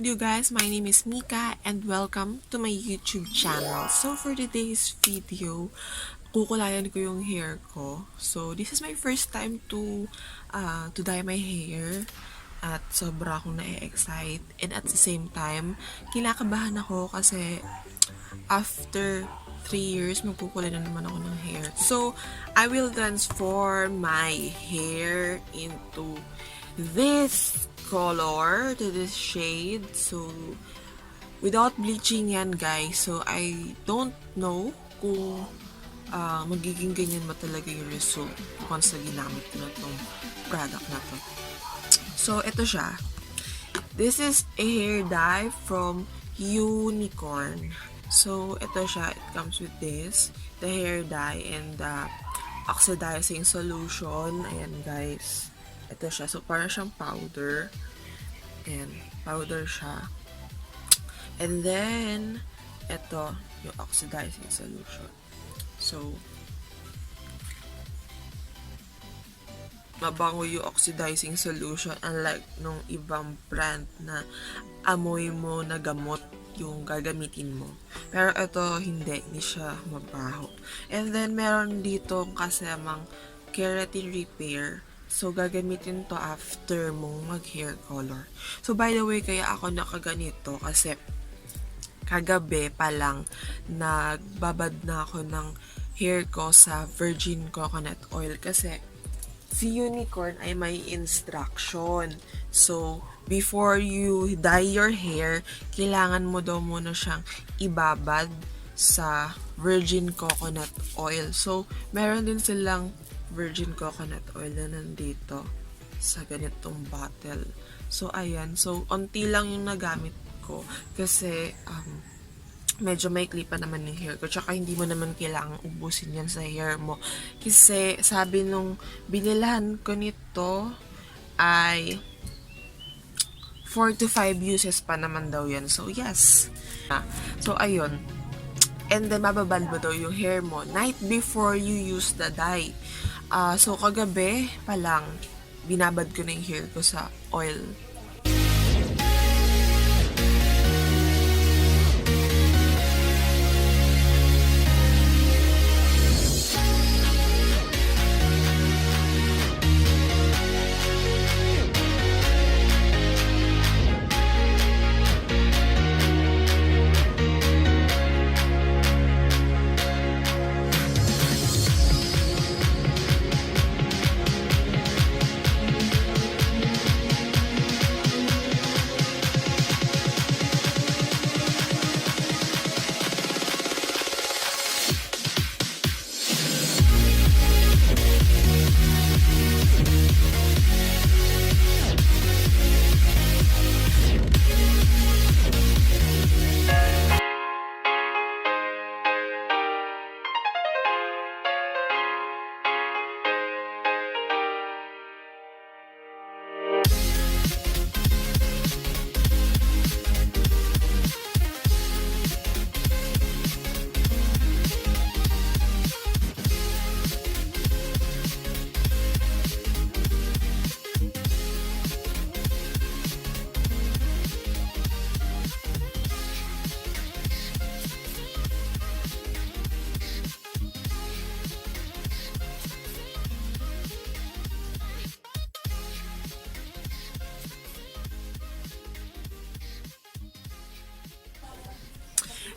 you guys, my name is Mica and welcome to my YouTube channel. So for today's video, kukulayan ko yung hair ko. So this is my first time to dye my hair at sobra akong na-excite, and at the same time, kinakabahan ako kasi after 3 years, magkukulay na naman ako ng hair. So, I will transform my hair into this color, to this shade. So, without bleaching yan, guys. So, I don't know kung magiging ganyan ba talaga yung result once na ginamit ko na itong product na to. So, ito siya. This is a hair dye from Unicorn. So, ito siya. It comes with this, the hair dye and the oxidizing solution. Ayan, guys. Ito siya. So, parang siyang powder. Ayan, powder siya. And then, ito, yung oxidizing solution. So, mabango yung oxidizing solution, unlike nung ibang brand na amoy mo na gamot yung gagamitin mo. Pero ito, hindi siya mabaho. And then, meron dito kasamang keratin repair. So, gagamitin to after mong mag-hair color. So, by the way, kaya ako nakaganito kasi kagabi pa lang nagbabad na ako ng hair ko sa virgin coconut oil kasi si Unicorn ay may instruction. So, before you dye your hair, kailangan mo daw muna siyang ibabad sa virgin coconut oil. So, meron din silang virgin coconut oil na nandito sa ganitong bottle. So, ayan. So, onti lang yung nagamit ko kasi medyo maikli pa naman yung hair ko. Tsaka hindi mo naman kailangang ubusin yan sa hair mo. Kasi sabi nung binilahan ko nito ay 4 to 5 uses pa naman daw yan. So, yes. So, ayun. And then, mababad mo daw yung hair mo night before you use the dye. So, kagabi pa lang, binabad ko na yung hair ko sa oil.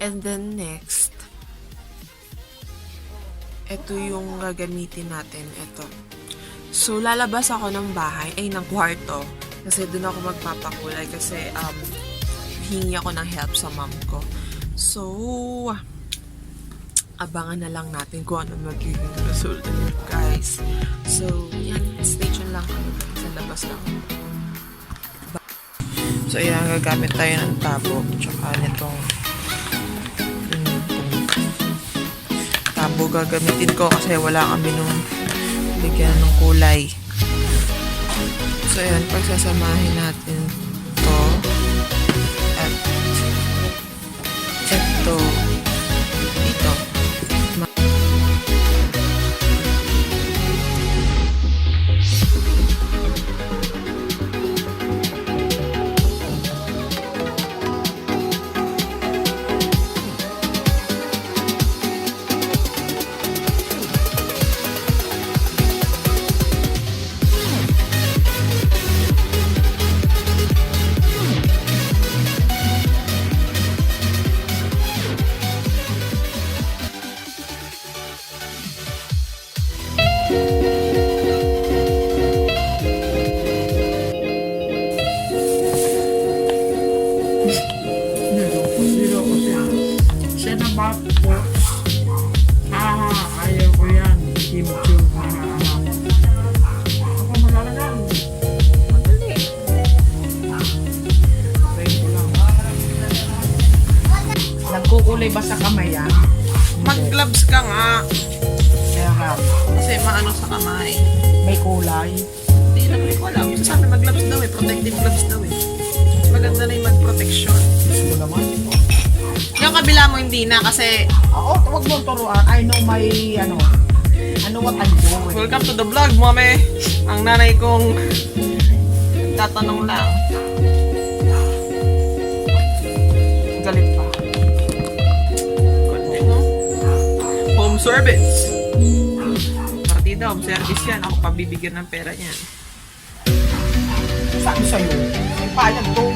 And then next, ito yung gagamitin natin. Ito. So, lalabas ako ng bahay, ng kwarto. Kasi doon ako magpapakulay kasi hingi ako ng help sa mom ko. So, abangan na lang natin kung ano magiging result nito, guys. So, yan. Stay tuned lang kami sa labas lang. So, ayan. Gagamit tayo ng tabo. Tsaka nitong tabo gagamitin ko kasi wala kami nung bigyan ng kulay. So, ayan, pagsasamahin natin to at ito dito. kulay ba sa kamay yan? Mag-gloves ka nga. Meron. Kasi maano sa kamay. May kulay. Hindi naman ko alam. Sabi mag-gloves daw eh. Protective gloves daw eh. Maganda na yung mag-protection. Gusto naman. Yung kabila mo hindi na kasi Oo, huwag mong turuan. I know my, ano what I'm doing. welcome to the vlog, mami. Ang nanay kong tatanong lang. Galit pa. Home service. Partida, home service yan. Ako pabibigyan ng pera niyan. Sabi sa'yo, may payag to.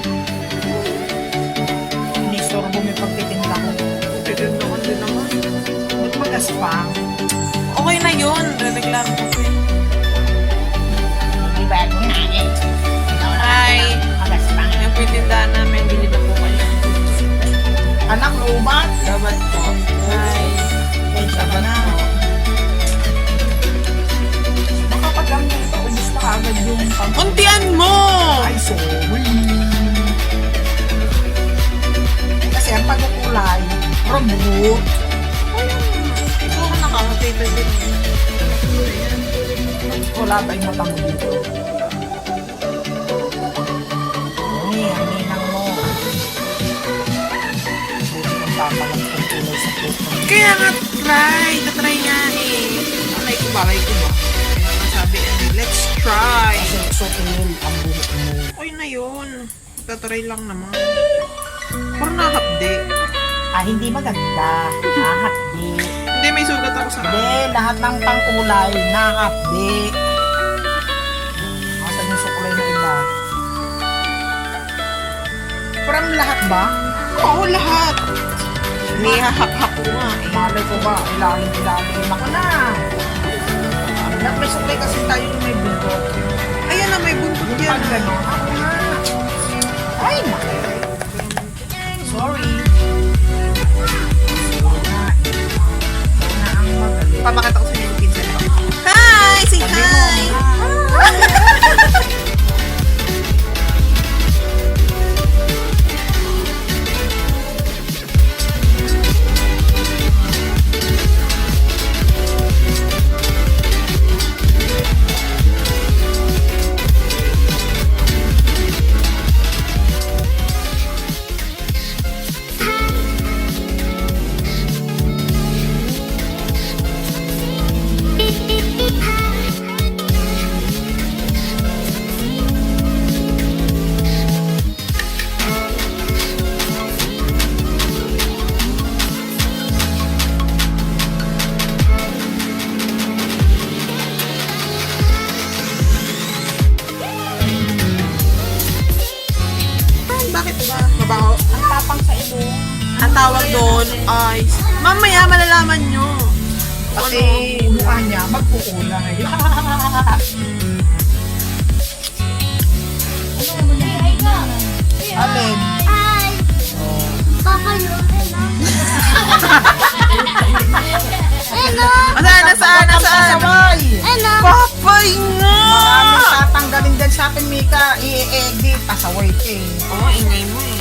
Hindi store mo may pagtitinda ko. Titinda ko din naman. Ba't magaspang? Okay na yun. Reklamo ko eh. May bag mo na eh. Hi. Magaspang. Yung pitindahan namin, bili na po kayo. Anak, lubat. Dapat po. Hi. Kaya siya ba na? Baka pag lang ito, ubus na agad yung Untian mo! Ay, sorry. Kasi ang pagkukulay, robot. Ikaw ka nakakapita din. Wala tayong mata mo dito. Ay, ang ninang mo. Buti ng papalag kong kulay sa puso. Kaya nga, try nga eh. Alay ko ba? Kaya nga sabi, let's try. Kasi sutil ang buhok mo. Okay na yun. Tatry lang naman. Parang nakapde. Hindi maganda. Nakakapdi. Hindi, may sugat ako sa Hindi, lahat ng pangkulay, nakakapdi. Asan yung sukulay na iba? Parang lahat ba? Oo, lahat. May hahap-hap ko nga eh. Malay ko ba, ilalim ako na. Lahat may sukulay kasi tayo yung may buntot. Ayan na, may buntot yan. Pag gano'n, ako na. Ay, naku. Sorry. Pamakita ko sa inyo yung pinsan ko. Hi! Say hi! Bakit ba? Mabaho? Ang tapang sa ilo. Ang tawag doon ay... Mamaya malalaman nyo. Kasi mukha niya magkukulay. Alin? Hi! Papa yun. Hello! Nasaan? Sabay! Hello! Papay nga! Maraming tatanggalin din sa akin, Mica. I-edit. Pasaway ka eh. Oo, ingay mo eh.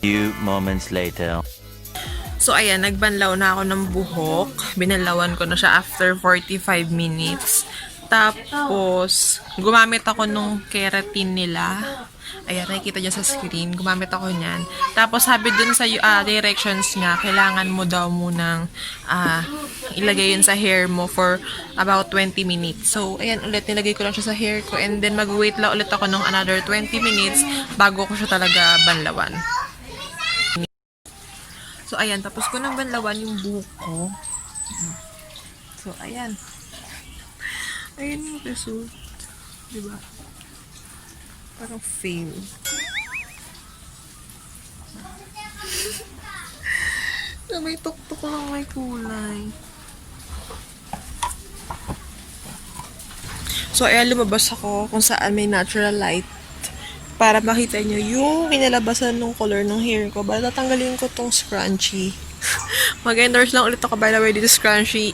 Few moments later. So, ayan, nagbanlaw na ako ng buhok. Binalawan ko na siya after 45 minutes. Tapos, gumamit ako nung keratin nila. Ayan, nakikita dyan sa screen. Gumamit ako niyan. Tapos, sabi dun sa directions nga, kailangan mo daw munang ilagay yun sa hair mo for about 20 minutes. So, ayan, ulit nilagay ko lang siya sa hair ko. And then, mag-wait lang ulit ako ng another 20 minutes bago ko siya talaga banlawan. So, ayan. Tapos ko nang banlawan yung buhok ko. So, ayan. Ayan yung result. Diba? Parang fail. So, may tuktok lang may kulay. So, ayan. Lumabas ako kung saan may natural light. Para makita nyo yung kinalabasan ng color ng hair ko. Bala tatanggalin ko tong scrunchie. Mag-endorse lang ulit ako, by the way, dito scrunchie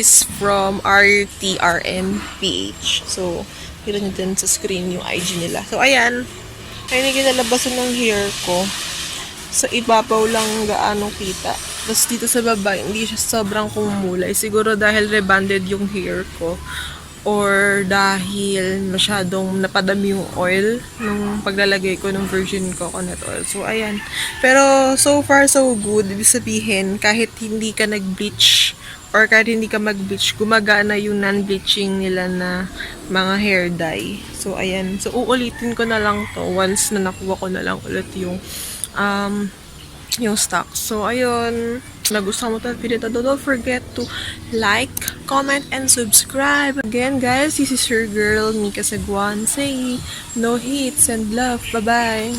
is from RTRNPH. So, kita nyo din sa screen yung IG nila. So, ayan. Ayan yung kinalabasan ng hair ko. So, ibabaw lang gaano kita. Tapos dito sa baba, hindi siya sobrang kumulay. Siguro dahil rebonded yung hair ko. Or dahil masyadong napadami yung oil nung paglalagay ko ng virgin coconut oil. So, ayan. Pero, so far, so good. Ibig sabihin, kahit hindi ka nag-bleach or kahit hindi ka mag-bleach, gumagana yung non-bleaching nila na mga hair dye. So, ayan. So, uulitin ko na lang to once na nakuha ko na lang ulit yung stock. So, ayun. Nagustuhan mo ito video, don't forget to like, comment, and subscribe. Again, guys, this is your girl, Mica Saguan, saying no hate and love. Bye-bye.